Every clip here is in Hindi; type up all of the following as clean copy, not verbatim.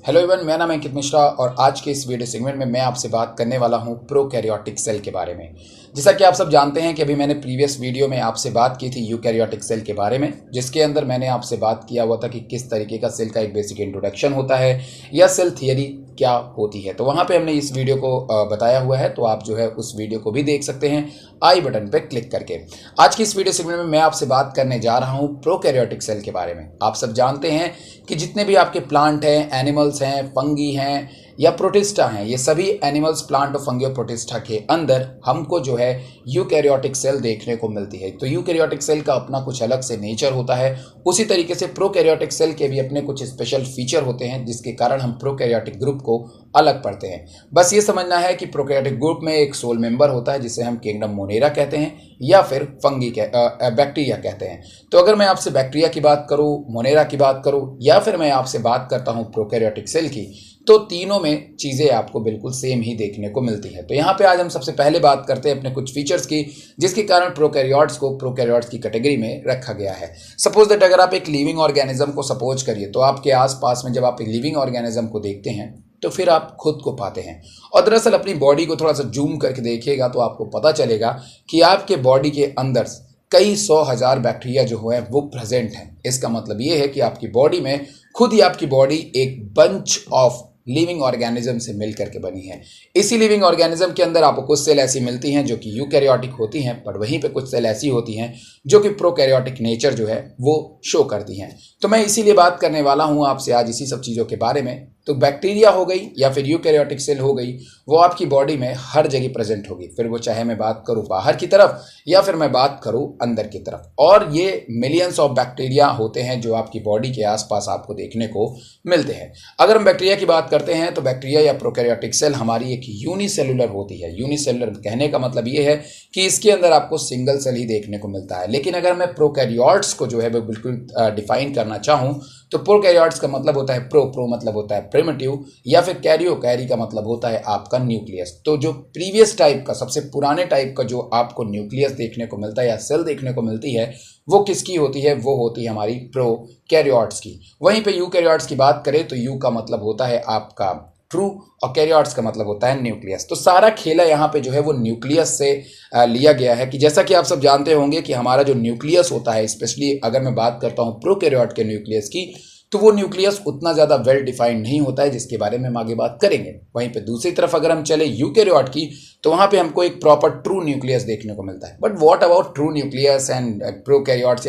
हेलो एवरीवन, मेरा नाम है अंकित मिश्रा और आज के इस वीडियो सेगमेंट में मैं आपसे बात करने वाला हूं प्रोकैरियोटिक सेल के बारे में। जैसा कि आप सब जानते हैं कि अभी मैंने प्रीवियस वीडियो में आपसे बात की थी यूकैरियोटिक सेल के बारे में, जिसके अंदर मैंने आपसे बात किया हुआ था कि किस तरीके का सेल का एक बेसिक इंट्रोडक्शन होता है या सेल थियरी क्या होती है। तो वहाँ पे हमने इस वीडियो को बताया हुआ है, तो आप जो है उस वीडियो को भी देख सकते हैं आई बटन पे क्लिक करके। आज की इस वीडियो सेगमेंट में मैं आपसे बात करने जा रहा हूँ प्रोकैरियोटिक सेल के बारे में। आप सब जानते हैं कि जितने भी आपके प्लांट हैं, एनिमल्स हैं, फंगी हैं या प्रोटिस्टा हैं, ये सभी एनिमल्स, प्लांट और फंगी और प्रोटिस्टा के अंदर हमको जो है यूकैरियोटिक सेल देखने को मिलती है। तो यूकैरियोटिक सेल का अपना कुछ अलग से नेचर होता है, उसी तरीके से प्रोकैरियोटिक सेल के भी अपने कुछ स्पेशल फीचर होते हैं जिसके कारण हम प्रोकैरियोटिक ग्रुप को अलग पढ़ते हैं। बस ये समझना है कि प्रोकैरियोटिक ग्रुप में एक सोल मेंबर होता है जिसे हम किंगडम मोनेरा कहते हैं या फिर फंगी बैक्टीरिया कहते हैं। तो अगर मैं आपसे बैक्टीरिया की बात करूं, मोनेरा की बात करूं या फिर मैं आपसे बात करता हूं प्रोकैरियोटिक सेल की, तो तीनों में चीज़ें आपको बिल्कुल सेम ही देखने को मिलती है। तो यहाँ पे आज हम सबसे पहले बात करते हैं अपने कुछ फीचर्स की, जिसके कारण प्रोकैरियोट्स को प्रोकैरियोट्स की कैटेगरी में रखा गया है। सपोज दैट अगर आप एक लिविंग ऑर्गेनिज्म को सपोज करिए, तो आपके आसपास में जब आप एक लिविंग ऑर्गेनिज्म को देखते हैं तो फिर आप खुद को पाते हैं। और दरअसल अपनी बॉडी को थोड़ा सा जूम करके देखिएगा तो आपको पता चलेगा कि आपके बॉडी के अंदर कई 100,000 बैक्टीरिया जो है वो प्रेजेंट हैं। इसका मतलब ये है कि आपकी बॉडी में खुद ही आपकी बॉडी एक बंच ऑफ लिविंग ऑर्गेनिज्म से मिल करके बनी है। इसी लिविंग ऑर्गेनिज्म के अंदर आपको कुछ सेल ऐसी मिलती हैं जो कि यूकैरियोटिक होती हैं, पर वहीं पे कुछ सेल ऐसी होती हैं जो कि प्रोकैरियोटिक नेचर जो है वो शो करती हैं। तो मैं इसीलिए बात करने वाला हूं आपसे आज इसी सब चीज़ों के बारे में। तो बैक्टीरिया हो गई या फिर यूकैरियोटिक सेल हो गई, वो आपकी बॉडी में हर जगह प्रेजेंट होगी, फिर वो चाहे मैं बात करूं बाहर की तरफ या फिर मैं बात करूं अंदर की तरफ। और ये मिलियंस ऑफ बैक्टीरिया होते हैं जो आपकी बॉडी के आसपास आपको देखने को मिलते हैं। अगर हम बैक्टीरिया की बात करते हैं तो बैक्टीरिया या प्रोकैरियोटिक सेल हमारी एक यूनिसेलुलर होती है। यूनिसेलुलर कहने का मतलब ये है कि इसके अंदर आपको सिंगल सेल ही देखने को मिलता है। लेकिन अगर मैं प्रोकैरियोट्स को जो है वो बिल्कुल डिफाइन करना चाहूँ तो प्रोकैरियोट्स का मतलब होता है प्रो मतलब होता है प्रिमिटिव, या फिर कैरी का मतलब होता है आपका न्यूक्लियस। तो जो प्रीवियस टाइप का, सबसे पुराने टाइप का जो आपको न्यूक्लियस देखने को मिलता है या सेल देखने को मिलती है, वो किसकी होती है? वो होती है हमारी प्रोकैरियोट्स की। वहीं पे यूकैरियोट्स की बात करें तो यू का मतलब होता है आपका ट्रू और कैरियोट्स का मतलब होता है न्यूक्लियस। तो सारा खेला यहाँ पे जो है वो न्यूक्लियस से लिया गया है कि जैसा कि आप सब जानते होंगे कि हमारा जो न्यूक्लियस होता है, स्पेशली अगर मैं बात करता हूँ प्रोकैरियोट के न्यूक्लियस की, तो वो न्यूक्लियस उतना ज़्यादा वेल डिफाइंड नहीं होता है, जिसके बारे में हम आगे बात करेंगे। वहीं पे दूसरी तरफ अगर हम चले यूकैरियोट की, तो वहाँ पे हमको एक प्रॉपर ट्रू न्यूक्लियस देखने को मिलता है। But what about true nucleus and prokaryotes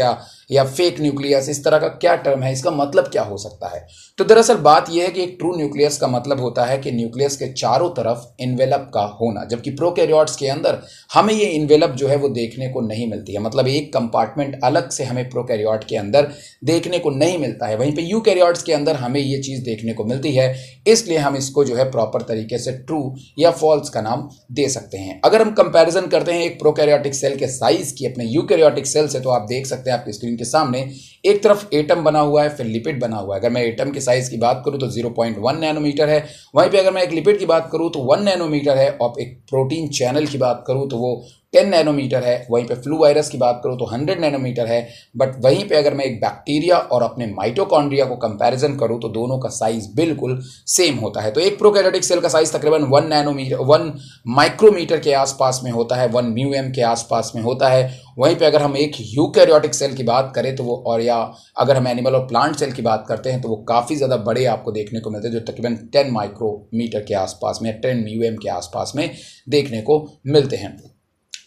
या फेक न्यूक्लियस, इस तरह का क्या टर्म है, इसका मतलब क्या हो सकता है? तो दरअसल बात यह है कि एक ट्रू न्यूक्लियस का मतलब होता है कि न्यूक्लियस के चारों तरफ इन्वेलप का होना, जबकि प्रोकैरियोट्स के अंदर हमें ये इन्वेलप जो है वो देखने को नहीं मिलती है। मतलब एक कंपार्टमेंट अलग से हमें प्रोकैरियोट के अंदर देखने को नहीं मिलता है। वहीं पे यूकैरियोट्स के अंदर हमें ये चीज़ देखने को मिलती है, इसलिए हम इसको जो है प्रॉपर तरीके से ट्रू या फॉल्स का नाम दे सकते हैं। अगर हम कंपैरिजन करते हैं एक प्रोकैरियोटिक सेल के साइज की अपने यूकैरियोटिक सेल से, तो आप देख सकते हैं आपकी स्क्रीन के सामने एक तरफ एटम बना हुआ है, फिर लिपिड बना हुआ है। अगर मैं एटम के साइज की बात करूं तो 0.1 नैनोमीटर है। वहीं पे अगर मैं एक लिपिड की बात करूं तो 1 नैनोमीटर है, और एक प्रोटीन चैनल की बात करूं तो वो 10 नैनोमीटर है। वहीं पे फ्लू वायरस की बात करूं तो 100 नैनोमीटर है। बट वहीं पे अगर मैं एक बैक्टीरिया और अपने माइटोकॉन्ड्रिया को कंपैरिजन करूं तो दोनों का साइज बिल्कुल सेम होता है। तो एक प्रोकैरियोटिक सेल का साइज तकरीबन 1 माइक्रोमीटर के आसपास में होता है, 1 म्यूएम के आसपास में होता है। वहीं पे अगर हम एक यूकैरियोटिक सेल की बात करें तो वो, और या अगर हम एनिमल और प्लांट सेल की बात करते हैं तो वो काफ़ी ज़्यादा बड़े आपको देखने को मिलते हैं, जो तकरीबन 10 माइक्रोमीटर के आसपास में, 10 म्यूएम के आसपास में देखने को मिलते हैं।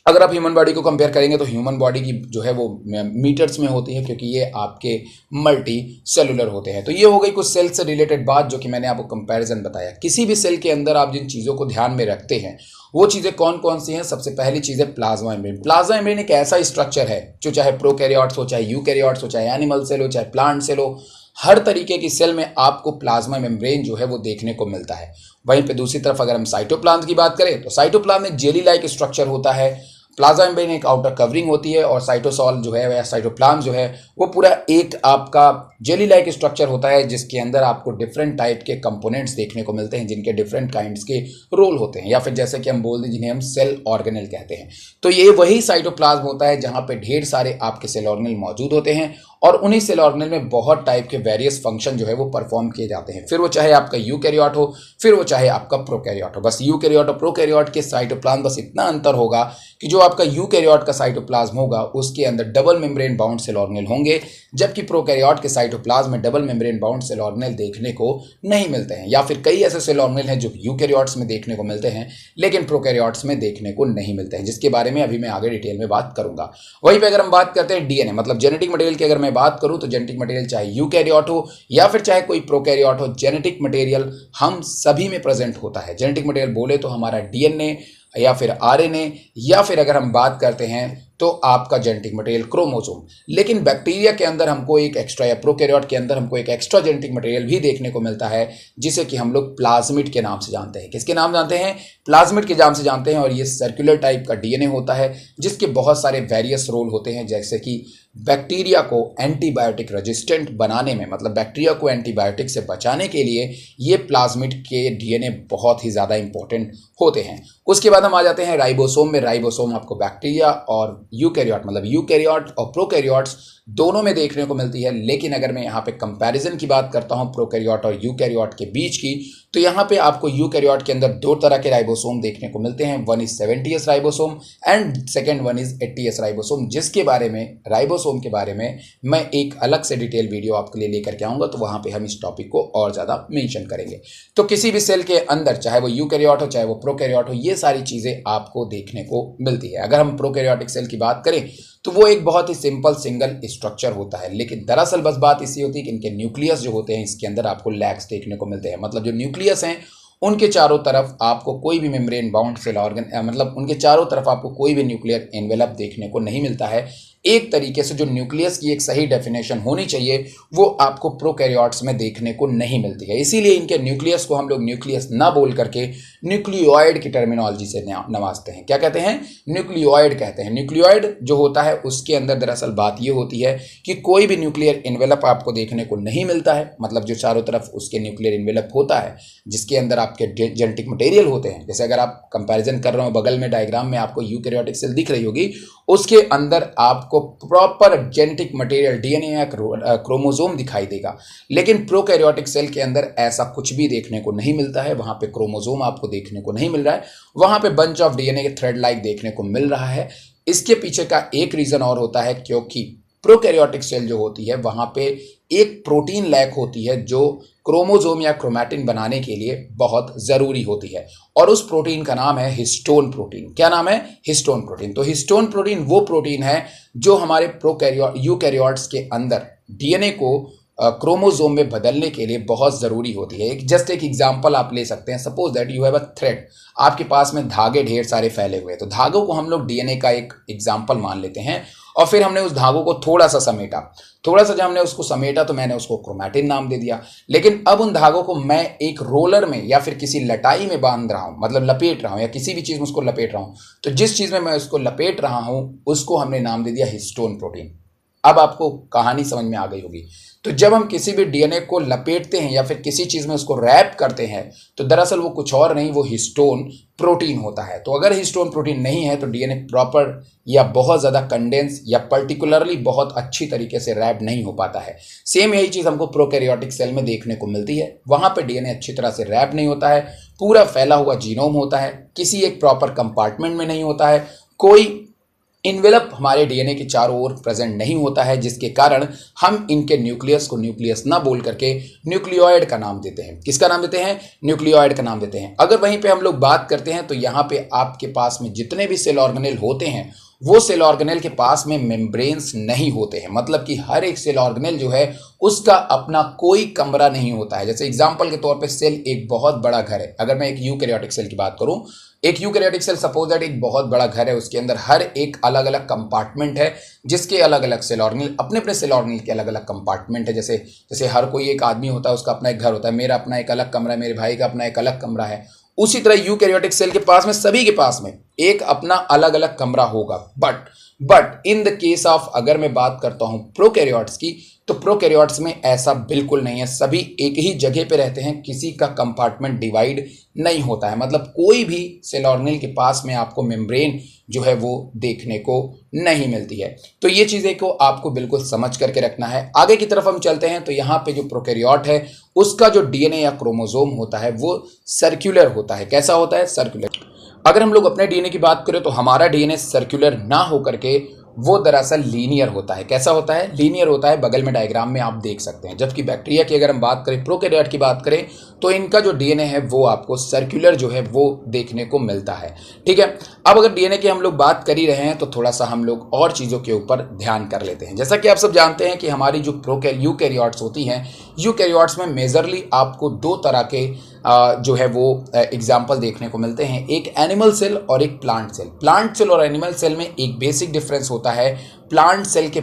अगर आप ह्यूमन बॉडी को कंपेयर करेंगे तो ह्यूमन बॉडी की जो है वो मीटर्स में होती है, क्योंकि ये आपके मल्टी सेलुलर होते हैं। तो ये हो गई कुछ सेल से रिलेटेड बात जो कि मैंने आपको कंपैरिजन बताया। किसी भी सेल के अंदर आप जिन चीज़ों को ध्यान में रखते हैं वो चीज़ें कौन कौन सी हैं? सबसे पहली चीज़ है प्लाज्मा मेम्ब्रेन। प्लाज्मा मेम्ब्रेन एक ऐसा स्ट्रक्चर है जो चाहे प्रोकैरियोट्स हो, चाहे यूकैरियोट्स हो, चाहे एनिमल सेल हो, चाहे प्लांट सेल हो, हर तरीके की सेल में आपको प्लाज्मा मेम्ब्रेन जो है वो देखने को मिलता है। वहीं पे दूसरी तरफ अगर हम साइटोप्लाज्म की बात करें तो साइटोप्लाज्म एक जेली लाइक स्ट्रक्चर होता है, प्लाज्मा मेम्ब्रेन एक आउटर कवरिंग होती है, और साइटोसॉल जो है या साइटोप्लाज्म जो है वो पूरा एक आपका जेली लाइक स्ट्रक्चर होता है, जिसके अंदर आपको डिफरेंट टाइप के कंपोनेंट्स देखने को मिलते हैं, जिनके डिफरेंट काइंड्स के रोल होते हैं, या फिर जैसे कि हम बोल दें जिन्हें हम सेल ऑर्गेनेल कहते हैं। तो ये वही साइटोप्लाज्म होता है जहाँ पे ढेर सारे आपके सेल ऑर्गेनेल मौजूद होते हैं, और उन्हीं सेल ऑर्गेनेल में बहुत टाइप के वेरियस फंक्शन जो है वो परफॉर्म किए जाते हैं। फिर वो चाहे आपका यूकैरियोट हो, फिर वो चाहे आपका प्रोकैरियोट हो। बस यूकैरियोट और प्रोकैरियोट के साइटोप्लाज्म बस इतना अंतर होगा कि जो आपका यूकैरियोट का साइटोप्लाज्म होगा उसके अंदर double membrane bound cell organelle होंगे, जबकि प्रोकैरियोट के साइटोप्लाज्म में double membrane bound cell organelle देखने को नहीं मिलते हैं। या फिर कई ऐसे सेल ऑर्गेनेल हैं जो यूकैरियोट्स में देखने को मिलते हैं लेकिन प्रोकैरियोट्स में देखने को नहीं मिलते हैं, जिसके बारे में अभी मैं आगे डिटेल में बात करूंगा। वहीं पे अगर हम बात करते हैं डीएनए मतलब जेनेटिक मटेरियल की अगर मैं बात करूं तो जेनेटिक मटेरियल चाहे यूकैरियोट हो या फिर चाहे कोई प्रोकैरियोट हो, जेनेटिक मटेरियल हम सभी में प्रेजेंट होता है। जेनेटिक मटेरियल बोले तो हमारा डीएनए या फिर आरएनए या फिर अगर हम बात करते हैं तो आपका जेनेटिक मटेरियल क्रोमोसोम। लेकिन बैक्टीरिया के अंदर हमको एक एक्स्ट्रा या प्रोकैरियोट के अंदर हमको एक एक्स्ट्रा जेनेटिक मटेरियल भी देखने को मिलता है जिसे कि हम लोग प्लाज्मिड के नाम से जानते हैं। किसके नाम जानते हैं? प्लाज्मिड के नाम से जानते हैं। और ये सर्कुलर टाइप का डीएनए होता है जिसके बहुत सारे वेरियस रोल होते हैं, जैसे कि बैक्टीरिया को एंटीबायोटिक रेजिस्टेंट बनाने में, मतलब बैक्टीरिया को एंटीबायोटिक से बचाने के लिए ये प्लाज्मिड के डीएनए बहुत ही ज़्यादा इंपॉर्टेंट होते हैं। उसके बाद हम आ जाते हैं राइबोसोम में। राइबोसोम आपको बैक्टीरिया और यूकैरियोट मतलब यूकैरियोट और प्रोकैरियोट्स दोनों में देखने को मिलती है। लेकिन अगर मैं यहाँ पे कंपैरिजन की बात करता हूँ प्रोकैरियोट और यूकैरियोट के बीच की, तो यहाँ पे आपको यूकैरियोट के अंदर दो तरह के राइबोसोम देखने को मिलते हैं। One is 70S ribosome and second one is 80S ribosome, जिसके बारे में राइबोसोम के बारे में मैं एक अलग से डिटेल वीडियो आपके लिए लेकर के आऊँगा, तो वहाँ पे हम इस टॉपिक को और ज़्यादा मेंशन करेंगे। तो किसी भी सेल के अंदर चाहे वो यूकैरियोट हो चाहे वो प्रोकैरियोट हो, ये सारी चीज़ें आपको देखने को मिलती है। अगर हम प्रोकैरियोटिक सेल की बात करें तो वो एक बहुत ही सिंपल सिंगल स्ट्रक्चर होता है, लेकिन दरअसल बस बात इसी होती है कि इनके न्यूक्लियस जो होते हैं इसके अंदर आपको लैग्स देखने को मिलते हैं। मतलब जो न्यूक्लियस हैं उनके चारों तरफ आपको कोई भी मेम्ब्रेन बाउंड सेल ऑर्गन मतलब उनके चारों तरफ आपको कोई भी न्यूक्लियर एनवेलप देखने को नहीं मिलता है। एक तरीके से जो न्यूक्लियस की एक सही डेफिनेशन होनी चाहिए वो आपको प्रोकैरियोट्स में देखने को नहीं मिलती है। इसीलिए इनके न्यूक्लियस को हम लोग न्यूक्लियस ना बोल करके न्यूक्लियोइड की टर्मिनोलॉजी से नवाजते हैं। क्या कहते हैं? न्यूक्लियोइड कहते हैं। न्यूक्लियोइड जो होता है उसके अंदर दरअसल बात ये होती है कि कोई भी न्यूक्लियर एनवेलप आपको देखने को नहीं मिलता है, मतलब जो चारों तरफ उसके न्यूक्लियर एनवेलप होता है जिसके अंदर आपके जेनेटिक मटेरियल होते हैं। जैसे अगर आप कंपैरिजन कर रहे हो, बगल में डायग्राम में आपको यूकैरियोटिक सेल दिख रही होगी, उसके अंदर आपको प्रॉपर जेनेटिक मटेरियल डीएनए या क्रोमोसोम दिखाई देगा। लेकिन प्रोकैरियोटिक सेल के अंदर ऐसा कुछ भी देखने को नहीं मिलता है। वहां पे क्रोमोसोम आपको देखने को नहीं मिल रहा है, वहां पे बंच ऑफ डीएनए के थ्रेड लाइक देखने को मिल रहा है। इसके पीछे का एक रीजन और होता है, क्योंकि प्रोकैरियोटिक सेल जो होती है वहां पे एक प्रोटीन लैक होती है जो क्रोमोसोम या क्रोमैटिन बनाने के लिए बहुत जरूरी होती है, और उस प्रोटीन का नाम है हिस्टोन प्रोटीन। क्या नाम है? Histone protein. तो हिस्टोन प्रोटीन वो प्रोटीन है जो हमारे यूकैरियोट्स के अंदर डीएनए को क्रोमोसोम में बदलने के लिए बहुत ज़रूरी होती है। जस्ट एक एग्जांपल आप ले सकते हैं। Suppose that you have a thread, आपके पास में धागे ढेर सारे फैले हुए हैं, तो धागों को हम लोग डीएनए का एक एग्जांपल मान लेते हैं, और फिर हमने उस धागों को थोड़ा सा समेटा। थोड़ा सा जब हमने उसको समेटा तो मैंने उसको क्रोमैटिन नाम दे दिया। लेकिन अब उन धागों को मैं एक रोलर में या फिर किसी लटाई में बांध रहा हूँ, मतलब लपेट रहा हूँ, या किसी भी चीज़ में उसको लपेट रहा हूँ, तो जिस चीज़ में मैं उसको लपेट रहा हूँ उसको हमने नाम दे दिया हिस्टोन प्रोटीन। अब आपको कहानी समझ में आ गई होगी। तो जब हम किसी भी डीएनए को लपेटते हैं या फिर किसी चीज़ में उसको रैप करते हैं तो दरअसल वो कुछ और नहीं, वो हिस्टोन प्रोटीन होता है। तो अगर हिस्टोन प्रोटीन नहीं है तो डीएनए प्रॉपर या बहुत ज़्यादा कंडेंस या पर्टिकुलरली बहुत अच्छी तरीके से रैप नहीं हो पाता है। सेम यही चीज़ हमको प्रोकैरियोटिक सेल में देखने को मिलती है। वहाँ पे डीएनए अच्छी तरह से रैप नहीं होता है, पूरा फैला हुआ जीनोम होता है, किसी एक प्रॉपर कंपार्टमेंट में नहीं होता है, कोई इनवेलप हमारे डीएनए के चारों ओर प्रेजेंट नहीं होता है, जिसके कारण हम इनके न्यूक्लियस को न्यूक्लियस ना बोल करके न्यूक्लियोइड का नाम देते हैं। किसका नाम देते हैं? न्यूक्लियोइड का नाम देते हैं। अगर वहीं पे हम लोग बात करते हैं तो यहाँ पे आपके पास में जितने भी सेल ऑर्गेनेल होते हैं वो सेल ऑर्गेनेल के पास में मेम्ब्रेन्स नहीं होते हैं, मतलब कि हर एक सेल ऑर्गेनेल जो है उसका अपना कोई कमरा नहीं होता है। जैसे एग्जांपल के तौर पे सेल एक बहुत बड़ा घर है। अगर मैं एक यूकैरियोटिक सेल की बात करूं, एक यूकैरियोटिक सेल सपोज दैट एक बहुत बड़ा घर है, उसके अंदर हर एक अलग अलग कंपार्टमेंट है जिसके अलग अलग सेल ऑर्गेनेल अपने अपने सेल ऑर्गेनेल के अलग अलग कंपार्टमेंट है। जैसे जैसे हर कोई एक आदमी होता है उसका अपना एक घर होता है, मेरा अपना एक अलग कमरा है, मेरे भाई का अपना एक अलग कमरा है। उसी तरह यूकैरियोटिक सेल के पास में सभी के पास में एक अपना अलग अलग कमरा होगा। But in the case of अगर मैं बात करता हूं प्रोकैरियोट्स की, तो प्रोकैरियोट्स में ऐसा बिल्कुल नहीं है, सभी एक ही जगह पे रहते हैं, किसी का कंपार्टमेंट डिवाइड नहीं होता है। मतलब कोई भी सेल ऑर्गेनेल के पास में आपको मेम्ब्रेन जो है वो देखने को नहीं मिलती है। तो ये चीज़ें को आपको बिल्कुल समझ करके रखना है। आगे की तरफ हम चलते हैं तो यहाँ पे जो प्रोकैरियोट है उसका जो डीएनए या क्रोमोसोम होता है वो सर्कुलर होता है। कैसा होता है? सर्कुलर। अगर हम लोग अपने डीएनए की बात करें तो हमारा डीएनए सर्कुलर ना होकर के वो दरअसल लीनियर होता है। कैसा होता है? लीनियर होता है। बगल में डायग्राम में आप देख सकते हैं। जबकि बैक्टीरिया की अगर हम बात करें, प्रोकैरियोट की बात करें, तो इनका जो डीएनए है वो आपको सर्कुलर जो है वो देखने को मिलता है। ठीक है, अब अगर डीएनए की हम लोग बात कर ही रहे हैं तो थोड़ा सा हम लोग और चीज़ों के ऊपर ध्यान कर लेते हैं। जैसा कि आप सब जानते हैं कि हमारी जो यूकैरियोट्स होती हैं, यूकैरियोट्स में मेजरली आपको दो तरह के जो है वो एग्जाम्पल देखने को मिलते हैं, एक एनिमल सेल और एक प्लांट सेल। प्लांट सेल और एनिमल सेल में एक बेसिक डिफरेंस होता है। प्लांट सेल के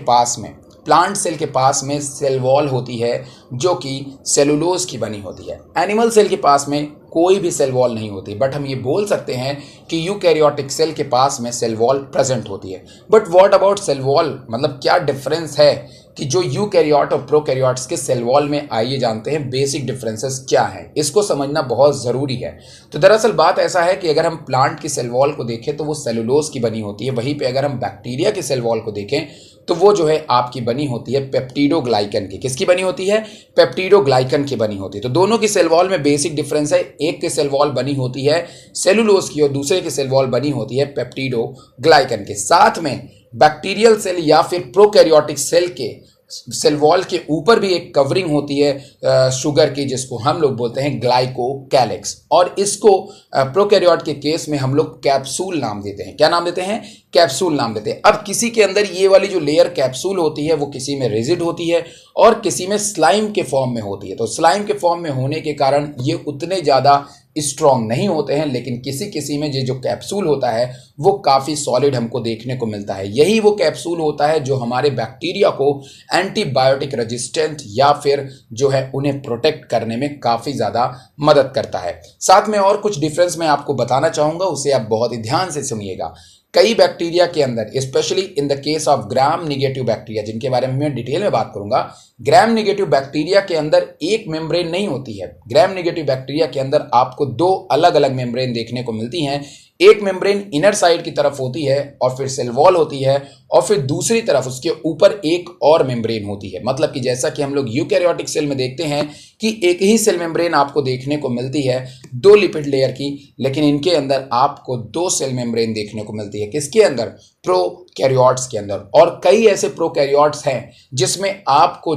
पास में सेल वॉल होती है जो कि सेलुलोज की बनी होती है। एनिमल सेल के पास में कोई भी सेल वॉल नहीं होती, बट हम ये बोल सकते हैं कि यूकैरियोटिक सेल के पास में सेल वॉल प्रेजेंट होती है। But what about cell wall, मतलब क्या डिफरेंस है कि जो यूकैरियोट और प्रोकैरियोट्स के सेल वॉल में, आइए जानते हैं बेसिक डिफरेंसेस क्या हैं। इसको समझना बहुत ज़रूरी है। तो दरअसल बात ऐसा है कि अगर हम प्लांट की सेल वॉल को देखें तो वो सेलुलोज की बनी होती है, वहीं पे अगर हम बैक्टीरिया की सेल वॉल को देखें तो वो जो है आपकी बनी होती है पेप्टिडोग्लाइकन की। किसकी बनी होती है? पेप्टिडोग्लाइकन की बनी होती है। तो दोनों की सेल वॉल में बेसिक डिफरेंस है। एक की सेल वॉल बनी होती है सेलुलोज की और दूसरे की सेल वॉल बनी होती है पेप्टिडोग्लाइकन के। साथ में बैक्टीरियल सेल या फिर प्रोकैरियोटिक सेल के सेल वॉल के ऊपर भी एक कवरिंग होती है शुगर की, जिसको हम लोग बोलते हैं ग्लाइकोकैलिक्स, और इसको प्रोकैरियोट के केस में हम लोग कैप्सूल नाम देते हैं। क्या नाम देते हैं? कैप्सूल नाम देते हैं। अब किसी के अंदर ये वाली जो लेयर कैप्सूल होती है वो किसी में रिजिड होती है और किसी में स्लाइम के फॉर्म में होती है। तो स्लाइम के फॉर्म में होने के कारण ये उतने ज़्यादा स्ट्रॉन्ग नहीं होते हैं, लेकिन किसी किसी में ये जो कैप्सूल होता है वो काफ़ी सॉलिड हमको देखने को मिलता है। यही वो कैप्सूल होता है जो हमारे बैक्टीरिया को एंटीबायोटिक रेजिस्टेंट या फिर जो है उन्हें प्रोटेक्ट करने में काफ़ी ज़्यादा मदद करता है। साथ में और कुछ डिफरेंस मैं आपको बताना चाहूँगा, उसे आप बहुत ही ध्यान से सुनिएगा। कई बैक्टीरिया के अंदर, specially in the case of gram negative bacteria, जिनके बारे में मैं डिटेल में बात करूंगा, ग्राम निगेटिव बैक्टीरिया के अंदर एक मेम्ब्रेन नहीं होती है। ग्राम निगेटिव बैक्टीरिया के अंदर आपको दो अलग अलग मेम्ब्रेन देखने को मिलती हैं। एक मेम्ब्रेन इनर साइड की तरफ होती है और फिर सेल वॉल होती है, और फिर दूसरी तरफ उसके ऊपर एक और मेम्ब्रेन होती है। मतलब कि जैसा कि हम लोग यूकैरियोटिक सेल में देखते हैं कि एक ही सेल मेम्ब्रेन आपको देखने को मिलती है दो लिपिड लेयर की, लेकिन इनके अंदर आपको दो सेल मेम्ब्रेन देखने को मिलती है। किसके अंदर? प्रोकैरियोट्स के अंदर। और कई ऐसे प्रोकैरियोट्स हैं जिसमें आपको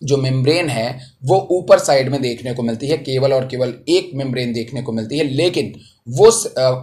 जो मेम्ब्रेन है वो ऊपर साइड में देखने को मिलती है, केवल और केवल एक मेम्ब्रेन देखने को मिलती है, लेकिन वो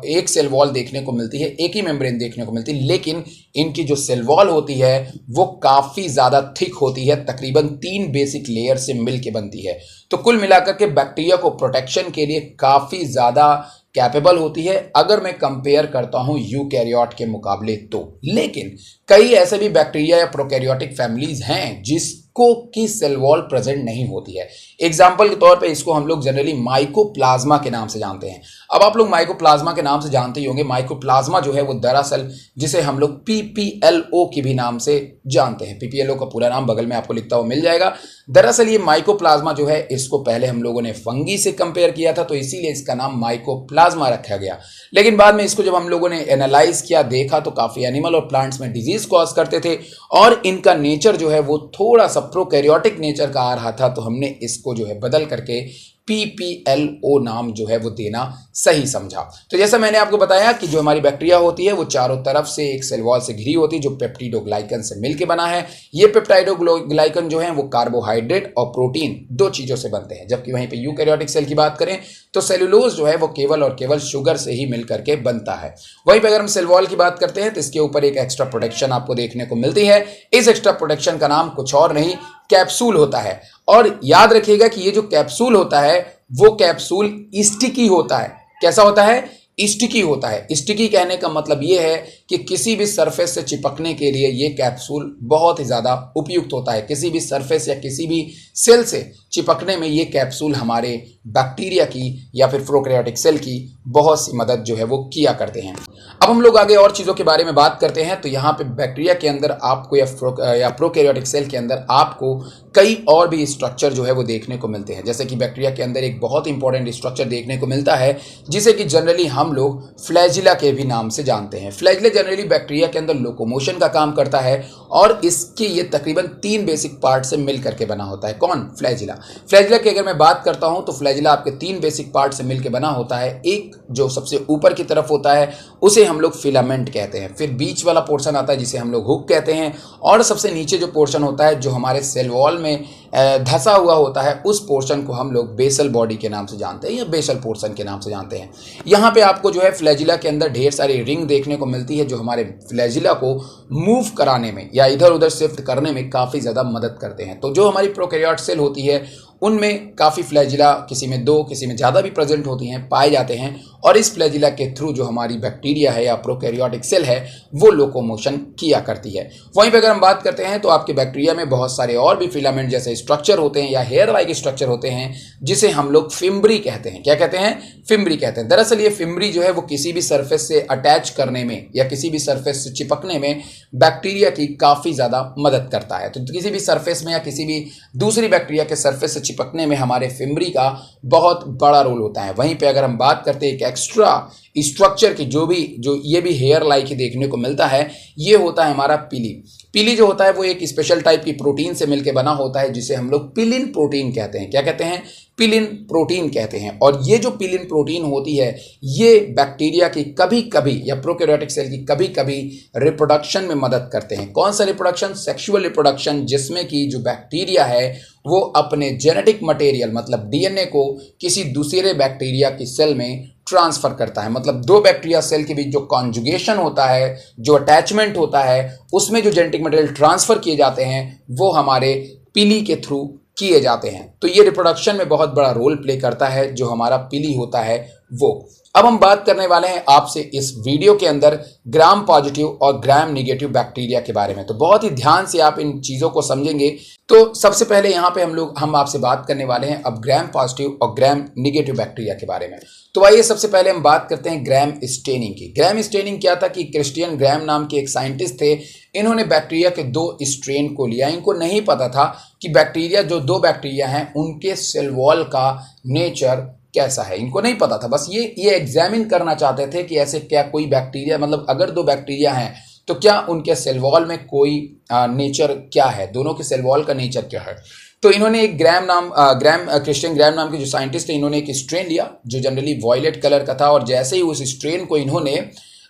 एक सेल वॉल देखने को मिलती है, एक ही मेम्ब्रेन देखने को मिलती है, लेकिन इनकी जो सेल वॉल होती है वो काफ़ी ज़्यादा थिक होती है, तकरीबन 3 बेसिक लेयर से मिल के बनती है। तो कुल मिलाकर के बैक्टीरिया को प्रोटेक्शन के लिए काफ़ी ज़्यादा कैपेबल होती है अगर मैं कंपेयर करता हूं यूकैरियोट के मुकाबले तो। लेकिन कई ऐसे भी बैक्टीरिया या प्रोकैरियोटिक फैमिलीज हैं जिसको की सेल वॉल प्रेजेंट नहीं होती है। एग्जाम्पल के तौर पे इसको हम लोग जनरली माइकोप्लाज्मा के नाम से जानते हैं। अब आप लोग माइकोप्लाज्मा के नाम से जानते ही होंगे। माइकोप्लाज्मा जो है वो दरअसल जिसे हम लोग पीपीएलओ के भी नाम से जानते हैं। पीपीएलओ का पूरा नाम बगल में आपको लिखता हुआ मिल जाएगा। दरअसल ये माइकोप्लाज्मा जो है इसको पहले हम लोगों ने फंगी से कंपेयर किया था, तो इसीलिए इसका नाम माइकोप्लाज्मा रखा गया। लेकिन बाद में इसको जब हम लोगों ने एनालाइज किया, देखा तो काफी एनिमल और प्लांट्स में डिजीज कॉज करते थे और इनका नेचर जो है वो थोड़ा सा प्रोकैरियोटिक नेचर का आ रहा था, तो हमने इसको जो है बदल करके पीपीएलओ नाम जो है वो देना सही समझा। तो जैसा मैंने आपको बताया कि जो हमारी बैक्टीरिया होती है वो चारों तरफ से एक सेल वॉल से घिरी होती है जो पेप्टिडोग्लाइकन से मिलकर बना है। ये पेप्टाइडोग्लाइकन जो है वो कार्बोहाइड्रेट और प्रोटीन दो चीजों से बनते हैं, जबकि वहीं पे यूकैरियोटिक सेल की बात करें तो सेलुलोज जो है वो केवल और केवल शुगर से ही मिल करके बनता है। वहीं पे अगर हम सेल वॉल की बात करते हैं तो इसके ऊपर एक एक्स्ट्रा प्रोटेक्शन आपको देखने को मिलती है। इस एक्स्ट्रा प्रोटेक्शन का नाम कुछ और नहीं, कैप्सूल होता है। और याद रखिएगा कि ये जो कैप्सूल होता है वो कैप्सूल स्टिकी होता है। कैसा होता है? स्टिकी होता है। स्टिकी कहने का मतलब ये है कि किसी भी सरफेस से चिपकने के लिए ये कैप्सूल बहुत ही ज़्यादा उपयुक्त होता है। किसी भी सरफेस या किसी भी सेल से चिपकने में ये कैप्सूल हमारे बैक्टीरिया की या फिर प्रोकैरियोटिक सेल की बहुत सी मदद जो है वो किया करते हैं। अब हम लोग आगे और चीज़ों के बारे में बात करते हैं। तो यहाँ पे बैक्टीरिया के अंदर आपको या प्रोकैरियोटिक सेल के अंदर आपको कई और भी स्ट्रक्चर जो है वो देखने को मिलते हैं। जैसे कि बैक्टीरिया के अंदर एक बहुत इंपॉर्टेंट स्ट्रक्चर देखने को मिलता है जिसे कि जनरली हम लोग फ्लैजिला के भी नाम से जानते हैं। फ्लैजिला जनरली बैक्टीरिया के अंदर लोकोमोशन का काम करता है और इसके ये तकरीबन 3 बेसिक पार्ट से मिल करके बना होता है। कौन? फ्लैजिला। फ्लैजिला की अगर मैं बात करता हूं तो फ्लैजिला आपके 3 बेसिक पार्ट से मिलकर बना होता है। एक जो सबसे ऊपर की तरफ होता है उसे हम लोग फिलामेंट कहते हैं, फिर बीच वाला पोर्शन आता है जिसे हम लोग हुक कहते हैं, और सबसे नीचे जो पोर्शन होता है जो हमारे सेल वॉल में धंसा हुआ होता है उस पोर्शन को हम लोग बेसल बॉडी के नाम से जानते हैं या बेसल पोर्शन के नाम से जानते हैं। यहाँ पे आपको जो है फ्लैजिला के अंदर ढेर सारी रिंग देखने को मिलती है जो हमारे फ्लैजिला को मूव कराने में या इधर उधर शिफ्ट करने में काफ़ी ज़्यादा मदद करते हैं। तो जो हमारी प्रोकैरियोट सेल होती है उनमें काफ़ी फ्लैजिला, किसी में 2 किसी में ज़्यादा भी प्रेजेंट होती हैं, पाए जाते हैं, और इस फ्लैजिला के थ्रू जो हमारी बैक्टीरिया है या प्रोकैरियोटिक सेल है वो लोकोमोशन किया करती है। वहीं पे अगर हम बात करते हैं तो आपके बैक्टीरिया में बहुत सारे और भी फिलामेंट जैसे स्ट्रक्चर होते हैं या हेयर लाइक स्ट्रक्चर होते हैं जिसे हम लोग फिम्ब्री कहते हैं। क्या कहते हैं? फिम्ब्री कहते हैं। दरअसल ये फिम्ब्री जो है वो किसी भी सरफेस से अटैच करने में या किसी भी सरफेस से चिपकने में बैक्टीरिया की काफ़ी ज़्यादा मदद करता है। तो किसी भी सरफेस में या किसी भी दूसरी बैक्टीरिया के सरफेस से चिपकने में हमारे फिम्ब्री का बहुत बड़ा रोल होता है। वहीं पे अगर हम बात करते हैं एक एक्स्ट्रा स्ट्रक्चर की जो ये भी हेयर लाइक ही देखने को मिलता है, ये होता है हमारा पिली। पिली जो होता है वो एक स्पेशल टाइप की प्रोटीन से मिलकर बना होता है जिसे हम लोग पिलिन प्रोटीन कहते हैं। क्या कहते हैं? पिलिन प्रोटीन कहते हैं। और ये जो पिलिन प्रोटीन होती है ये बैक्टीरिया की कभी कभी या प्रोकैरियोटिक सेल की कभी कभी रिप्रोडक्शन में मदद करते हैं। कौन सा रिप्रोडक्शन? सेक्सुअल रिप्रोडक्शन, जिसमें कि जो बैक्टीरिया है वो अपने जेनेटिक मटेरियल मतलब डीएनए को किसी दूसरे बैक्टीरिया की सेल में ट्रांसफर करता है। मतलब 2 बैक्टीरिया सेल के बीच जो कॉन्जुगेशन होता है, जो अटैचमेंट होता है, उसमें जो जेनेटिक मटेरियल ट्रांसफर किए जाते हैं वो हमारे पिली के थ्रू किए जाते हैं। तो ये रिप्रोडक्शन में बहुत बड़ा रोल प्ले करता है जो हमारा पिली होता है वो। अब हम बात करने वाले हैं आपसे इस वीडियो के अंदर ग्राम पॉजिटिव और ग्राम निगेटिव बैक्टीरिया के बारे में। तो बहुत ही ध्यान से आप इन चीज़ों को समझेंगे। तो सबसे पहले यहाँ पे हम आपसे बात करने वाले हैं अब ग्राम पॉजिटिव और ग्राम निगेटिव बैक्टीरिया के बारे में। तो आइए सबसे पहले हम बात करते हैं ग्राम स्टेनिंग की। ग्राम स्टेनिंग क्या था कि क्रिस्टियन ग्राम नाम के एक साइंटिस्ट थे, इन्होंने बैक्टीरिया के 2 स्ट्रेन को लिया। इनको नहीं पता था कि बैक्टीरिया जो 2 बैक्टीरिया हैं उनके सेल वॉल का नेचर कैसा है, इनको नहीं पता था। बस ये एग्जामिन करना चाहते थे कि ऐसे क्या कोई बैक्टीरिया, मतलब अगर 2 बैक्टीरिया हैं तो क्या उनके सेल वॉल में कोई नेचर क्या है, दोनों के सेल वॉल का नेचर क्या है। तो इन्होंने एक क्रिस्टियन ग्राम नाम के जो साइंटिस्ट थे, इन्होंने एक स्ट्रेन लिया जो जनरली वॉयलेट कलर का था, और जैसे ही उस स्ट्रेन को इन्होंने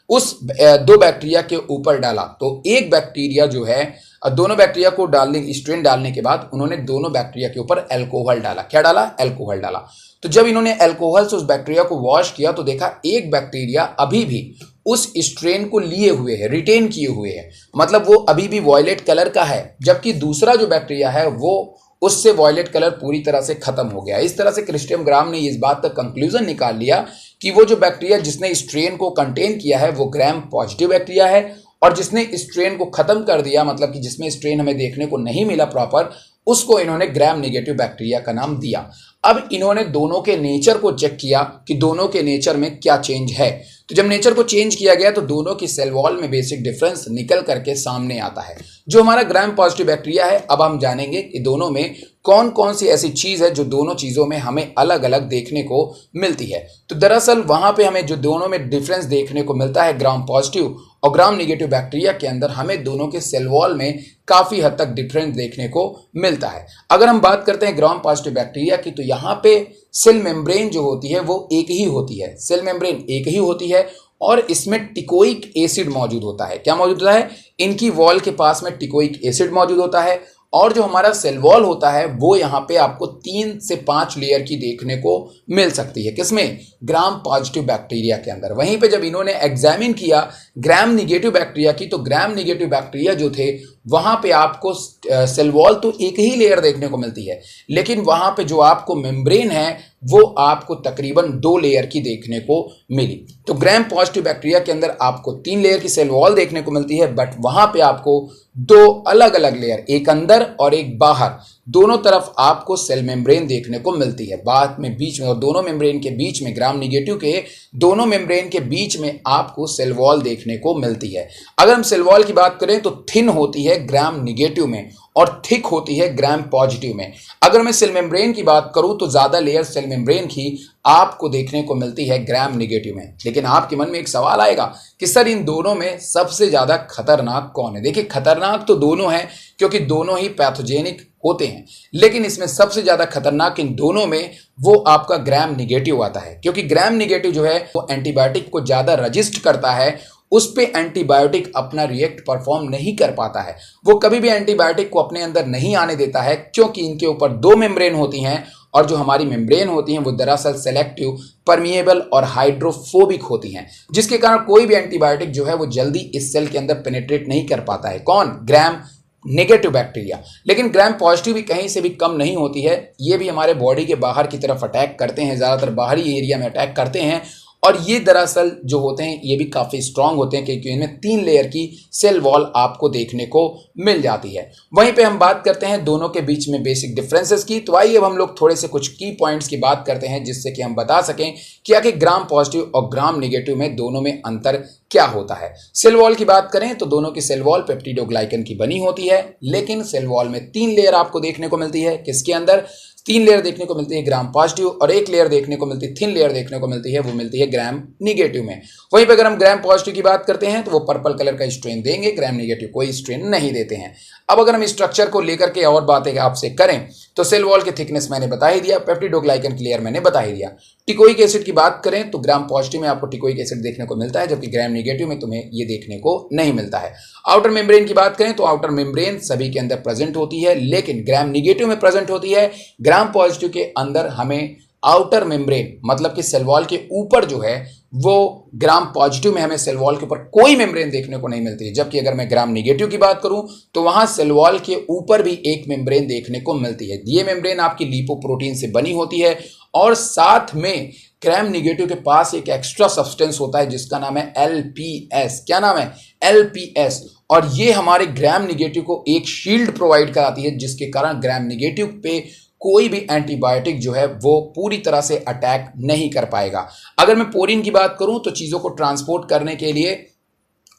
उस 2 बैक्टीरिया के ऊपर डाला तो एक बैक्टीरिया जो है, दोनों बैक्टीरिया को स्ट्रेन डालने के बाद उन्होंने दोनों बैक्टीरिया के ऊपर अल्कोहल डाला। क्या डाला? अल्कोहल डाला। तो जब इन्होंने अल्कोहल से उस बैक्टीरिया को वॉश किया तो देखा एक बैक्टीरिया अभी भी उस स्ट्रेन को लिए हुए है, रिटेन किए हुए है, मतलब वो अभी भी वॉयलेट कलर का है, जबकि दूसरा जो बैक्टीरिया है वो उससे वॉयलेट कलर पूरी तरह से खत्म हो गया। इस तरह से क्रिस्टियन ग्राम ने इस बात का कंक्लूजन निकाल लिया कि वो जो बैक्टीरिया जिसने स्ट्रेन को कंटेन किया है वो ग्राम पॉजिटिव बैक्टीरिया है, और जिसने स्ट्रेन को खत्म कर दिया, मतलब कि जिसमें स्ट्रेन हमें देखने को नहीं मिला प्रॉपर, उसको इन्होंने ग्राम नेगेटिव बैक्टीरिया का नाम दिया। अब इन्होंने दोनों के नेचर को चेक किया कि दोनों के नेचर में क्या चेंज है। तो जब नेचर को चेंज किया गया तो दोनों की सेल वॉल में बेसिक डिफरेंस निकल करके सामने आता है। जो हमारा ग्राम पॉजिटिव बैक्टीरिया है, अब हम जानेंगे कि दोनों में कौन कौन सी ऐसी चीज है जो दोनों चीजों में हमें अलग अलग देखने को मिलती है। तो दरअसल वहां पे हमें जो दोनों में डिफरेंस देखने को मिलता है ग्राम पॉजिटिव और ग्राम निगेटिव बैक्टीरिया के अंदर, हमें दोनों के सेल वॉल में काफी हद तक डिफरेंस देखने को मिलता है। अगर हम बात करते हैं ग्राम पॉजिटिव बैक्टीरिया की, तो यहाँ पे सेल मेम्ब्रेन जो होती है वो एक ही होती है, सेल मेम्ब्रेन एक ही होती है, और इसमें टिकोइक एसिड मौजूद होता है। क्या मौजूद होता है? इनकी वॉल के पास में टिकोइक एसिड मौजूद होता है, और जो हमारा सेल वॉल होता है वो यहाँ पे आपको 3 से 5 लेयर की देखने को मिल सकती है। किसमें? ग्राम पॉजिटिव बैक्टीरिया के अंदर। वहीं पे जब इन्होंने एग्जामिन किया ग्राम निगेटिव बैक्टीरिया की, तो ग्राम निगेटिव बैक्टीरिया जो थे वहां पे आपको सेल वॉल तो एक ही लेयर देखने को मिलती है, लेकिन वहां पे जो आपको मेम्ब्रेन है वो आपको तकरीबन 2 लेयर की देखने को मिली। तो ग्राम पॉजिटिव बैक्टीरिया के अंदर आपको 3 लेयर की सेल वॉल देखने को मिलती है, बट वहां पे आपको 2 अलग अलग लेयर, एक अंदर और एक बाहर, दोनों तरफ आपको सेल मेम्ब्रेन देखने को मिलती है। बाद में बीच में और दोनों मेम्ब्रेन के बीच में, ग्राम निगेटिव के दोनों मेम्ब्रेन के बीच में आपको सेल वॉल देखने को मिलती है। अगर हम सेल वॉल की बात करें तो थिन होती है ग्राम निगेटिव में और थिक होती है ग्राम पॉजिटिव में। अगर मैं सेल मेम्ब्रेन की बात करूं तो ज्यादा लेयर सेल मेम्ब्रेन की आपको देखने को मिलती है ग्राम निगेटिव में। लेकिन आपके मन में एक सवाल आएगा कि सर इन दोनों में सबसे ज्यादा खतरनाक कौन है? देखिए, खतरनाक तो दोनों हैं क्योंकि दोनों ही पैथोजेनिक होते हैं, लेकिन इसमें सबसे ज्यादा खतरनाक इन दोनों में वो आपका ग्राम निगेटिव आता है, क्योंकि ग्राम निगेटिव जो है वो एंटीबायोटिक को ज्यादा रजिस्ट करता है। उस पे एंटीबायोटिक अपना रिएक्ट परफॉर्म नहीं कर पाता है, वो कभी भी एंटीबायोटिक को अपने अंदर नहीं आने देता है, क्योंकि इनके ऊपर दो मेम्ब्रेन होती हैं और जो हमारी मेम्ब्रेन होती हैं वो दरअसल सेलेक्टिव, परमिएबल और हाइड्रोफोबिक होती हैं, जिसके कारण कोई भी एंटीबायोटिक जो है वो जल्दी इस सेल के अंदर पेनिट्रेट नहीं कर पाता है। कौन? Gram negative bacteria. लेकिन ग्राम पॉजिटिव भी कहीं से भी कम नहीं होती है, ये भी हमारे बॉडी के बाहर की तरफ अटैक करते हैं, ज्यादातर बाहरी एरिया में अटैक करते हैं और ये दरअसल जो होते हैं ये भी काफी स्ट्रांग होते हैं क्योंकि इनमें 3 लेयर की सेल वॉल आपको देखने को मिल जाती है। वहीं पे हम बात करते हैं दोनों के बीच में बेसिक डिफरेंसेस की। तो आइए अब हम लोग थोड़े से कुछ की पॉइंट्स की बात करते हैं जिससे कि हम बता सकें कि आखिर ग्राम पॉजिटिव और ग्राम नेगेटिव में दोनों में अंतर क्या होता है। सेल वॉल की बात करें तो दोनों की सेल वॉल पेप्टिडोग्लाइकन की बनी होती है, लेकिन सेल वॉल में 3 लेयर आपको देखने को मिलती है। किसके अंदर? 3 लेयर देखने को मिलती है ग्राम पॉजिटिव और 1 लेयर देखने को मिलती है, थिन लेयर देखने को मिलती है, वो मिलती है ग्राम निगेटिव में। वहीं पे अगर हम ग्राम पॉजिटिव की बात करते हैं तो वो पर्पल कलर का स्ट्रेन देंगे, ग्राम निगेटिव कोई स्ट्रेन नहीं देते हैं। अब अगर हम स्ट्रक्चर को लेकर के और बातें आपसे करें तो सेल वॉल की थिकनेस मैंने बता ही दिया, पेप्टिडोग्लाइकन की लेयर मैंने बता ही दिया। टिकोइक एसिड की बात करें तो ग्राम पॉजिटिव में आपको टिकोइक एसिड देखने को मिलता है, जबकि ग्राम निगेटिव में तुम्हें ये देखने को नहीं मिलता है। आउटर मेम्ब्रेन की बात करें तो आउटर मेम्ब्रेन सभी के अंदर प्रेजेंट होती है, लेकिन ग्राम निगेटिव में प्रेजेंट होती है। ग्राम पॉजिटिव के अंदर हमें आउटर मेम्ब्रेन मतलब कि सेल वॉल के ऊपर जो है वो ग्राम पॉजिटिव में हमें सेल वॉल के ऊपर कोई मेम्ब्रेन देखने को नहीं मिलती है, जबकि अगर मैं ग्राम निगेटिव की बात करूं तो वहां सेल वॉल के ऊपर भी एक मेम्ब्रेन देखने को मिलती है। ये मेम्ब्रेन आपकी लिपोप्रोटीन से बनी होती है और साथ में ग्राम निगेटिव के पास एक एक्स्ट्रा सब्सटेंस होता है जिसका नाम है एलपीएस। क्या नाम है? एलपीएस। और ये हमारे ग्राम निगेटिव को एक शील्ड प्रोवाइड कराती है, जिसके कारण ग्राम निगेटिव पे कोई भी एंटीबायोटिक जो है वो पूरी तरह से अटैक नहीं कर पाएगा। अगर मैं पोरिन की बात करूं तो चीजों को ट्रांसपोर्ट करने के लिए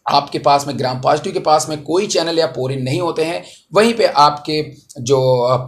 आपके पास में ग्राम पॉजिटिव के पास में कोई चैनल या पोरिन नहीं होते हैं, वहीं पे आपके जो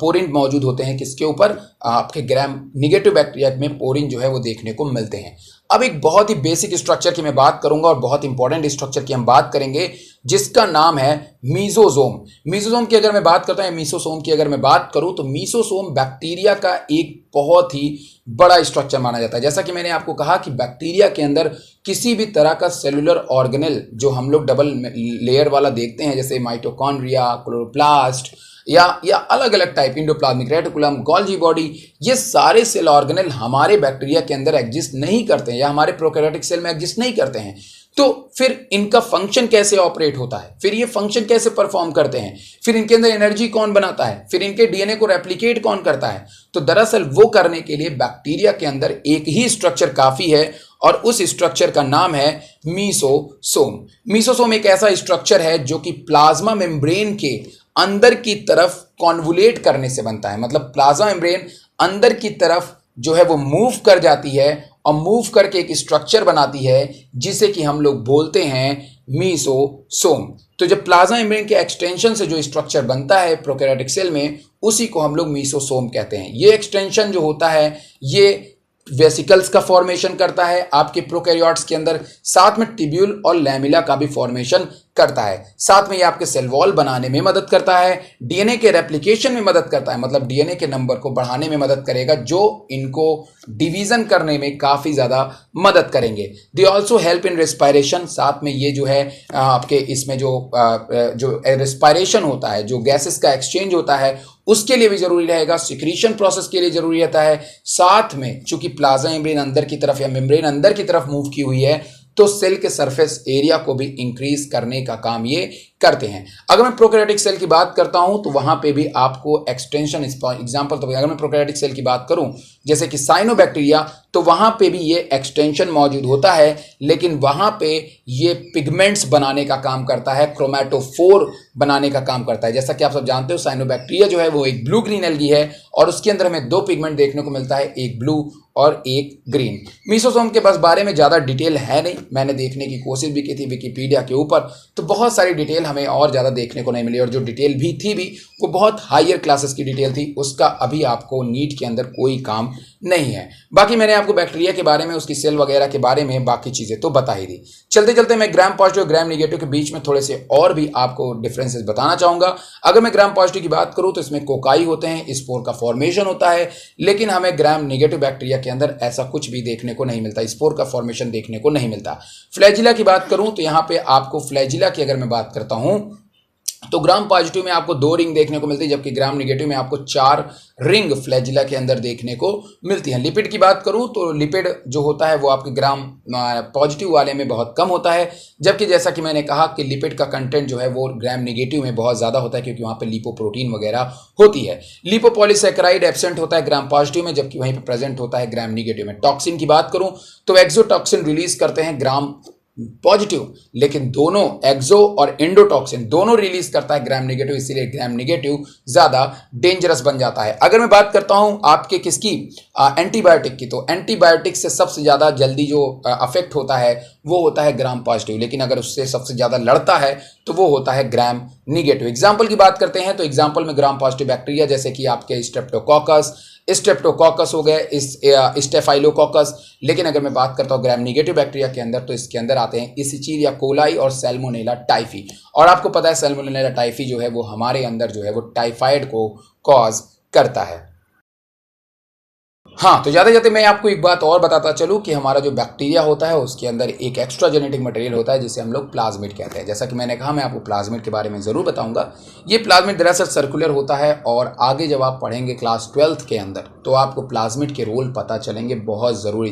पोरिन मौजूद होते हैं किसके ऊपर? आपके ग्राम निगेटिव बैक्टीरिया में पोरिन जो है वो देखने को मिलते हैं। अब एक बहुत ही बेसिक स्ट्रक्चर की मैं बात करूंगा और बहुत इंपॉर्टेंट स्ट्रक्चर की हम बात करेंगे जिसका नाम है मीसोसोम। मीसोसोम की अगर मैं बात करता हूं, मीसोसोम की अगर मैं बात करूं तो मीसोसोम बैक्टीरिया का एक बहुत ही बड़ा स्ट्रक्चर माना जाता है। जैसा कि मैंने आपको कहा कि बैक्टीरिया के अंदर किसी भी तरह का सेलुलर ऑर्गेनेल जो हम लोग डबल लेयर वाला देखते हैं, जैसे माइटोकॉन्ड्रिया, क्लोरोप्लास्ट या अलग अलग type, endoplasmic reticulum, Golgi body, ये सारे सेल ऑर्गेनेल हमारे बैक्टीरिया के अंदर एग्जिस्ट नहीं करते हैं या हमारे प्रोकैरियोटिक सेल में एग्जिस्ट नहीं करते हैं। तो फिर इनका फंक्शन कैसे ऑपरेट होता है? फिर ये फंक्शन कैसे परफॉर्म करते हैं? फिर इनके अंदर एनर्जी कौन बनाता है? फिर इनके डीएनए को रेप्लिकेट कौन करता है? तो दरअसल वो करने के लिए बैक्टीरिया के अंदर एक ही स्ट्रक्चर काफी है और उस स्ट्रक्चर का नाम है मीसोसोम। मीसोसोम एक ऐसा स्ट्रक्चर है जो कि प्लाज्मा मेम्ब्रेन के अंदर की तरफ कॉन्वुलेट करने से बनता है। मतलब प्लाज्मा मेम्ब्रेन अंदर की तरफ जो है वो मूव कर जाती है और मूव करके एक स्ट्रक्चर बनाती है जिसे कि हम लोग बोलते हैं मीसोसोम। तो जब प्लाज्मा मेम्ब्रेन के एक्सटेंशन से जो स्ट्रक्चर बनता है प्रोकैरियोटिक सेल में, उसी को हम लोग मीसोसोम कहते हैं। ये एक्सटेंशन जो होता है ये वेसिकल्स का फॉर्मेशन करता है आपके प्रोकैरियोट्स के अंदर, साथ में टिब्यूल और लैमिला का भी फॉर्मेशन करता है। साथ में ये आपके सेल वॉल बनाने में मदद करता है, डीएनए के रेप्लिकेशन में मदद करता है, मतलब डीएनए के नंबर को बढ़ाने में मदद करेगा, जो इनको डिवीजन करने में काफी ज्यादा मदद करेंगे। They also help in respiration. साथ में ये जो है आपके इसमें जो रेस्पायरेशन होता है, जो गैसेस का एक्सचेंज होता है, उसके लिए भी जरूरी रहेगा, सिक्रीशन प्रोसेस के लिए जरूरी रहता है। साथ में चूंकि प्लाज्मा मेम्ब्रेन अंदर की तरफ या मेम्ब्रेन अंदर की तरफ मूव की हुई है तो सेल के सरफेस एरिया को भी इंक्रीज करने का काम ये करते हैं। अगर मैं प्रोकैरियोटिक सेल की बात करता हूं तो वहां पे भी आपको एक्सटेंशन एग्जांपल, तो अगर मैं प्रोकैरियोटिक सेल की बात करूं जैसे कि साइनोबैक्टीरिया, तो वहाँ पे भी ये एक्सटेंशन मौजूद होता है, लेकिन वहाँ पे ये पिगमेंट्स बनाने का काम करता है, क्रोमेटोफोर बनाने का काम करता है। जैसा कि आप सब जानते हो साइनोबैक्टीरिया जो है वो एक ब्लू ग्रीन एल्गी है और उसके अंदर हमें दो पिगमेंट देखने को मिलता है, एक ब्लू और एक ग्रीन। मीसोसोम के बस बारे में ज़्यादा डिटेल है नहीं, मैंने देखने की कोशिश भी की थी विकिपीडिया के ऊपर, तो बहुत सारी डिटेल हमें और ज़्यादा देखने को नहीं मिली, और जो डिटेल भी थी भी वो बहुत हायर क्लासेस की डिटेल थी, उसका अभी आपको नीट के अंदर कोई काम नहीं है। बाकी मैंने आपको बैक्टीरिया के बारे में, उसकी सेल वगैरह के बारे में बाकी चीज़ें तो बता ही दी। चलते चलते मैं ग्राम पॉजिटिव ग्राम निगेटिव के बीच में थोड़े से और भी आपको डिफरेंसेस बताना चाहूँगा। अगर मैं ग्राम पॉजिटिव की बात करूँ तो इसमें कोकाई होते हैं, स्पोर का फॉर्मेशन होता है, लेकिन हमें ग्राम निगेटिव बैक्टीरिया के अंदर ऐसा कुछ भी देखने को नहीं मिलता, स्पोर का फॉर्मेशन देखने को नहीं मिलता। फ्लैजिला की बात करूं तो यहां पे आपको फ्लैजिला की अगर मैं बात करता हूं तो ग्राम पॉजिटिव में आपको 2 रिंग देखने को मिलती है, जबकि ग्राम निगेटिव में आपको 4 रिंग फ्लैजिला के अंदर देखने को मिलती है। लिपिड की बात करूं तो लिपिड जो होता है वो आपके ग्राम पॉजिटिव वाले में बहुत कम होता है, जबकि जैसा कि मैंने कहा कि लिपिड का कंटेंट जो है वो ग्राम निगेटिव में बहुत ज़्यादा होता है, क्योंकि वहाँ पे लिपोप्रोटीन वगैरह होती है। लिपोपॉलीसैकेराइड एब्सेंट होता है ग्राम पॉजिटिव में, जबकि वहीं पर प्रेजेंट होता है ग्राम निगेटिव में। टॉक्सिन की बात करूँ तो एक्सोटॉक्सिन रिलीज करते हैं ग्राम पॉजिटिव, लेकिन दोनों एक्सो और एंडोटॉक्सिन दोनों रिलीज करता है ग्राम निगेटिव, इसीलिए ग्राम निगेटिव ज्यादा डेंजरस बन जाता है। अगर मैं बात करता हूं आपके किसकी एंटीबायोटिक की, तो एंटीबायोटिक से सबसे ज्यादा जल्दी जो अफेक्ट होता है वो होता है ग्राम पॉजिटिव, लेकिन अगर उससे सबसे ज्यादा लड़ता है तो वो होता है ग्राम निगेटिव। एग्जाम्पल की बात करते हैं तो एग्जाम्पल में ग्राम पॉजिटिव बैक्टीरिया जैसे कि आपके स्ट्रेप्टोकॉकस हो गए, स्टेफाइलोकॉकस, लेकिन अगर मैं बात करता हूँ ग्राम निगेटिव बैक्टीरिया के अंदर तो इसके अंदर आते हैं इसिचीरिया कोलाई और सैल्मोनेला टाइफी। और आपको पता है सैल्मोनेला टाइफी जो है वो हमारे अंदर जो है वो टाइफाइड को कॉज करता है। हाँ, तो जाते जाते मैं आपको एक बात और बताता चलूँ कि हमारा जो बैक्टीरिया होता है उसके अंदर एक एक्स्ट्रा जेनेटिक मटेरियल होता है जिसे हम लोग प्लाज्मिड कहते हैं। जैसा कि मैंने कहा मैं आपको प्लाज्मिड के बारे में ज़रूर बताऊंगा। ये प्लाज्मिड दरअसल सर्कुलर होता है और आगे जब आप पढ़ेंगे क्लास 12th के अंदर तो आपको प्लाज्मिड के रोल पता चलेंगे, बहुत ज़रूरी।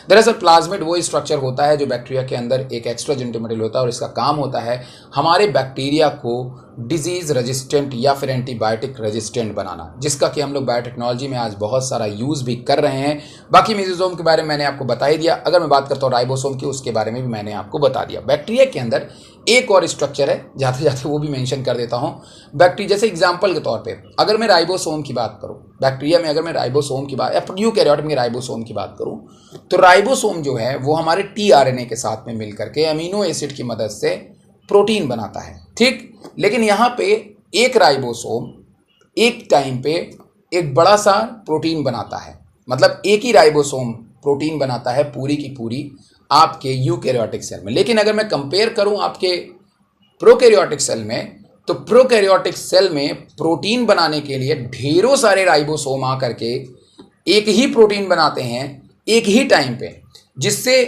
दरअसल प्लाज्मिड वो स्ट्रक्चर होता है जो बैक्टीरिया के अंदर एक एक्स्ट्रा जेनेटिक मटेरियल होता है और इसका काम होता है हमारे बैक्टीरिया को डिजीज रेजिस्टेंट या फिर एंटीबायोटिक रेजिस्टेंट बनाना, जिसका कि हम लोग बायोटेक्नोलॉजी में आज बहुत सारा यूज़ भी कर रहे हैं। बाकी मेसोसोम के बारे में मैंने आपको बता ही दिया। अगर मैं बात करता हूँ राइबोसोम की, उसके बारे में भी मैंने आपको बता दिया। बैक्टीरिया के अंदर एक और स्ट्रक्चर है, जाते जाते वो भी मेंशन कर देता हूँ। बैक्टीरिया जैसे एग्जाम्पल के तौर पे अगर मैं राइबोसोम की बात करूँ, बैक्टीरिया में अगर मैं राइबोसोम की बात या यूकैरियोट में राइबोसोम की बात करूँ तो राइबोसोम जो है वो हमारे टीआरएनए के साथ में मिल करके अमीनो एसिड की मदद से प्रोटीन बनाता है, ठीक। लेकिन यहाँ पे एक राइबोसोम एक टाइम पे एक बड़ा सा प्रोटीन बनाता है, मतलब एक ही राइबोसोम प्रोटीन बनाता है पूरी की पूरी आपके यूकैरियोटिक सेल में। लेकिन अगर मैं कंपेयर करूं आपके प्रोकैरियोटिक सेल में, तो प्रोकैरियोटिक सेल में प्रोटीन बनाने के लिए ढेरों सारे राइबोसोम आकर के एक ही प्रोटीन बनाते हैं एक ही टाइम पे, जिससे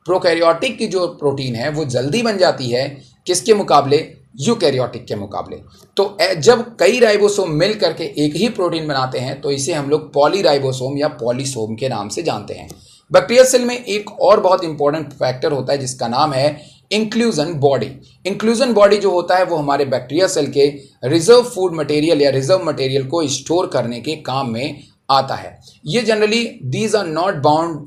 प्रोकैरियोटिक की जो प्रोटीन है वो जल्दी बन जाती है किसके मुकाबले, यूकैरियोटिक के मुकाबले। तो जब कई राइबोसोम मिल करके एक ही प्रोटीन बनाते हैं तो इसे हम लोग पॉलीराइबोसोम या पॉलीसोम के नाम से जानते हैं। बैक्टीरिया सेल में एक और बहुत इंपॉर्टेंट फैक्टर होता है जिसका नाम है इंक्लूजन बॉडी। इंक्लूजन बॉडी जो होता है वो हमारे बैक्टीरिया सेल के रिजर्व फूड मटेरियल या रिजर्व मटेरियल को स्टोर करने के काम में आता है। ये generally these are not bound,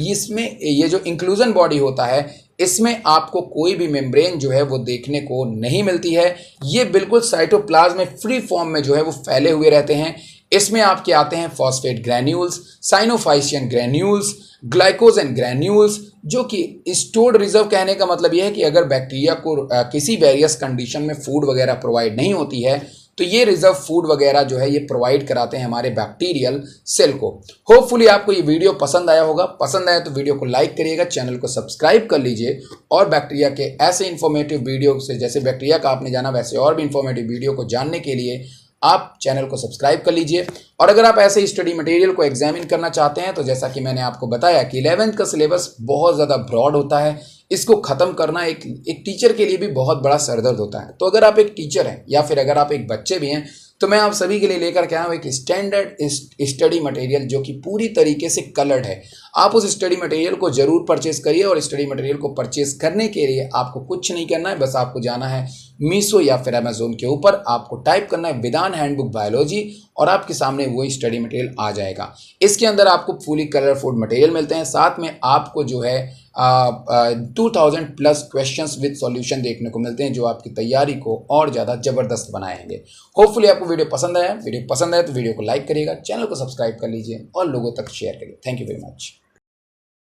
इसमें ये जो इंक्लूजन बॉडी होता है इसमें आपको कोई भी मेम्ब्रेन जो है वो देखने को नहीं मिलती है। ये बिल्कुल साइटोप्लाज्म में फ्री फॉर्म में जो है वो फैले हुए रहते हैं। इसमें आपके आते हैं phosphate granules, cyanophycean granules, glycogen granules, जो कि स्टोर्ड रिजर्व। कहने का मतलब यह है कि अगर बैक्टीरिया को किसी वेरियस कंडीशन में फूड वगैरह प्रोवाइड नहीं होती है तो ये रिजर्व फूड वगैरह जो है ये प्रोवाइड कराते हैं हमारे बैक्टीरियल सेल को। होपफुली आपको ये वीडियो पसंद आया होगा। पसंद आया तो वीडियो को लाइक करिएगा, चैनल को सब्सक्राइब कर लीजिए और बैक्टीरिया के ऐसे इन्फॉर्मेटिव वीडियो से, जैसे बैक्टीरिया का आपने जाना वैसे और भी इन्फॉर्मेटिव वीडियो को जानने के लिए आप चैनल को सब्सक्राइब कर लीजिए। और अगर आप ऐसे स्टडी मटेरियल को एग्जामिन करना चाहते हैं तो जैसा कि मैंने आपको बताया कि 11th का सिलेबस बहुत ज़्यादा ब्रॉड होता है, इसको ख़त्म करना एक टीचर के लिए भी बहुत बड़ा सरदर्द होता है। तो अगर आप एक टीचर हैं या फिर अगर आप एक बच्चे भी हैं तो मैं आप सभी के लिए लेकर के आया हूँ एक स्टैंडर्ड स्टडी मटेरियल जो कि पूरी तरीके से कलर्ड है। आप उस स्टडी मटेरियल को जरूर परचेस करिए और स्टडी मटेरियल को परचेस करने के लिए आपको कुछ नहीं करना है, बस आपको जाना है मीशो या फिर अमेजोन के ऊपर, आपको टाइप करना है वेदांत हैंडबुक बायोलॉजी और आपके सामने वो स्टडी मटेरियल आ जाएगा। इसके अंदर आपको फुली कलरफुल मटेरियल मिलते हैं, साथ में आपको जो है 2000 प्लस क्वेश्चंस विद सॉल्यूशन देखने को मिलते हैं जो आपकी तैयारी को और ज़्यादा ज़बरदस्त बनाएंगे। होपफुली आपको वीडियो पसंद आया तो वीडियो को लाइक करिएगा, चैनल को सब्सक्राइब कर लीजिए और लोगों तक शेयर करिए। Thank you very much.